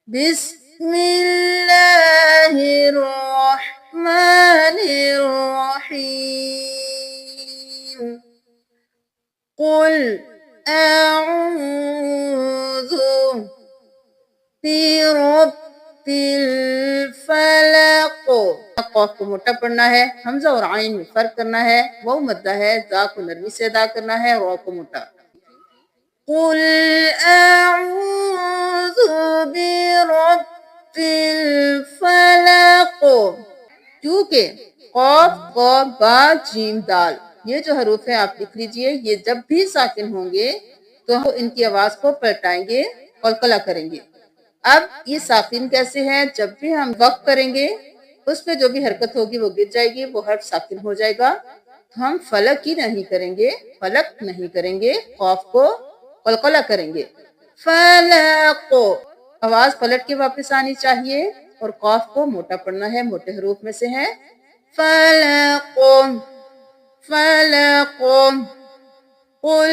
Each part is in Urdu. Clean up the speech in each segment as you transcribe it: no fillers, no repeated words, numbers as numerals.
بسم الله الرحمن الرحيم قل أعوذ برب الفلق. قاف کو موٹا پڑھنا ہے، حمزہ اور عین میں فرق کرنا ہے، واو مدہ ہے، ذا کو نرمی سے ادا کرنا ہے، را کو موٹا. قل اعوذ برب الفلق. کیونکہ قاف قاف با جیم دال یہ جو حروف ہیں آپ لکھ لیجئے، یہ جب بھی ساکن ہوں گے تو ہم ان کی آواز کو پلٹائیں گے، قلقلہ کریں گے. اب یہ ساکن کیسے ہیں؟ جب بھی ہم وقف کریں گے اس میں جو بھی حرکت ہوگی وہ گر جائے گی، وہ حرف ساکن ہو جائے گا. تو ہم فلق ہی نہیں کریں گے، فلق نہیں کریں گے، قاف کو قلقلہ کریں گے. فلق. آواز پلٹ کے واپس آنی چاہیے اور قاف کو موٹا پڑھنا ہے، موٹے حروف میں سے ہے. فلق فلق. قل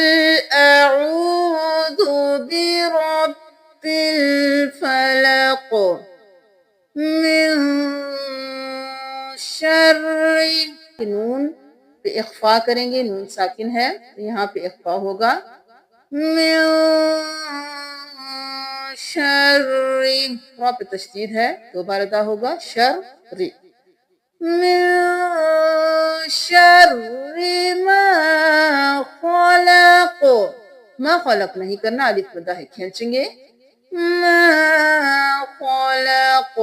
اعوذ برب الفلق من شر. نون پہ اخفا کریں گے، نون ساکن ہے تو یہاں پہ اخفا ہوگا. من شر. وہاں پہ تشدید ہے، دو بار ادا ہوگا، شر. من شر ما خلق. ما خلق نہیں کرنا، الف مدہ ہے، کھینچیں گے. ما خلق.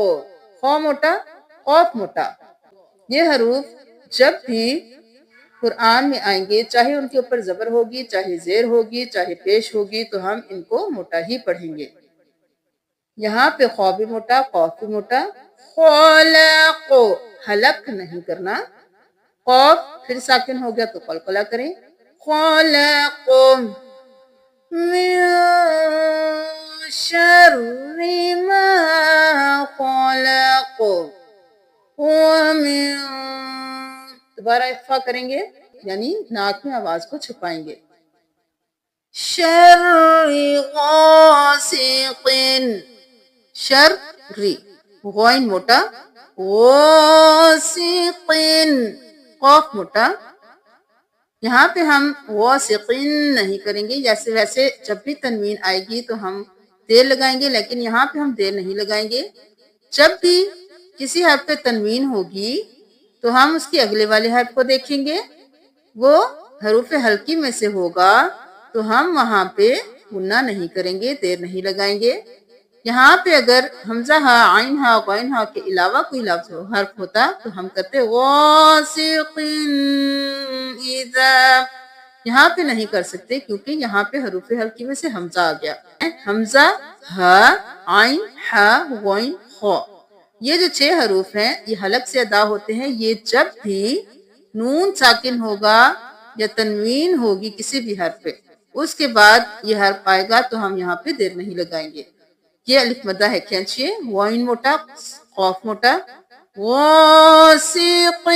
خا موٹا، قاف موٹا. یہ حروف جب بھی قرآن میں آئیں گے، چاہے ان کے اوپر زبر ہوگی، چاہے زیر ہوگی، چاہے پیش ہوگی، تو ہم ان کو موٹا ہی پڑھیں گے. یہاں پہ خا بھی موٹا، قاف بھی موٹا. خلق. حلق نہیں کرنا. قاف پھر ساکن ہو گیا تو قلقلہ کریں. خلق. من شر ما خلق. ومن. دوبارہ اخفا کریں گے، یعنی ناک میں آواز کو چھپائیں گے. شر غاسق. شر ری، غائن موٹا. غاسق. قاف موٹا. یہاں پہ ہم غاسقین نہیں کریں گے، جیسے ویسے جب بھی تنوین آئے گی تو ہم دیر لگائیں گے، لیکن یہاں پہ ہم دیر نہیں لگائیں گے. جب بھی کسی حرف پہ تنوین ہوگی تو ہم اس کے اگلے والے حرف کو دیکھیں گے، وہ حروف حلقی میں سے ہوگا تو ہم وہاں پہ غنہ نہیں کریں گے، دیر نہیں لگائیں گے. یہاں پہ اگر حمزہ ہا، عین ہا، غین ہا کے علاوہ کوئی لفظ حرف ہوتا تو ہم کرتے غاسق اذا. یہاں پہ نہیں کر سکتے کیونکہ یہاں پہ حروف حلقی میں سے حمزہ آ گیا. حمزہ، ہا، عین، ہا، غین، خا. یہ جو 6 حروف ہیں یہ حلق سے ادا ہوتے ہیں. یہ جب بھی نون ساکن ہوگا یا تنوین ہوگی کسی بھی حرف پہ، اس کے بعد یہ حرف آئے گا تو ہم یہاں پہ دیر نہیں لگائیں گے. یہ الف مدہ ہے، کھینچیے. غین موٹا، قاف موٹا. غاسق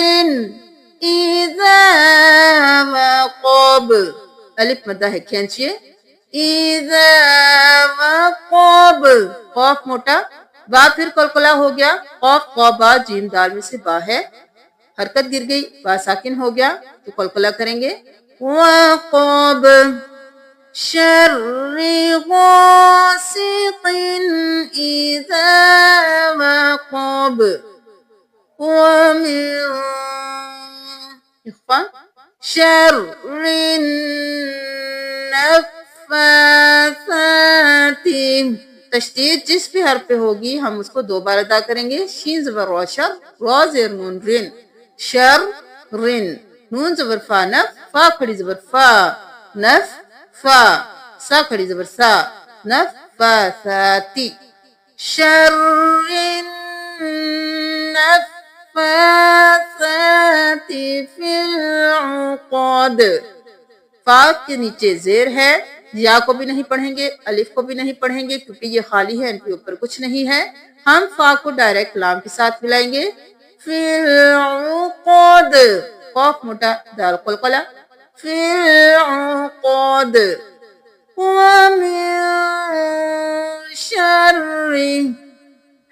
اذا وقب. الف مدہ ہے، کھینچیے. اذا وقب. قاف موٹا. با پھر قلقلہ ہو گیا. قاف قا با جیم دال میں سے با ہے، حرکت گر گئی، با ساکن ہو گیا تو قلقلہ کریں گے. وقب. شر غاسق اذا وقب. ومن شر النفاثات. تشدید جس بھی حرف پہ ہوگی ہم اس کو 2 بار ادا کریں گے. شین زبر را، شر، را زیر نون رن، شر رن. نون زبر فا، نف، فا کھڑی زبر فا، نف فا. سا کھڑی زبر سا، نف فا ساتی. شر النفاثات فی العقد. فا کے نیچے زیر ہے، یا کو بھی نہیں پڑھیں گے، الف کو بھی نہیں پڑھیں گے کیونکہ یہ خالی ہے، ان کے اوپر کچھ نہیں ہے. ہم فا کو ڈائریکٹ لام کے ساتھ ملائیں گے. فی العقد. قاف موٹا، دال قلقلہ. فی العقد. ومن شر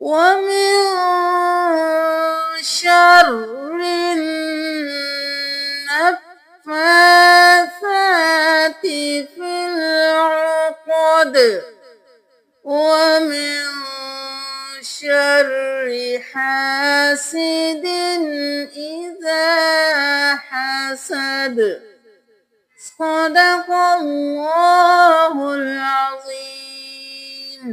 ومن شر النفاثات في العقد ومن شر حاسد إذا حسد صدق الله العظيم।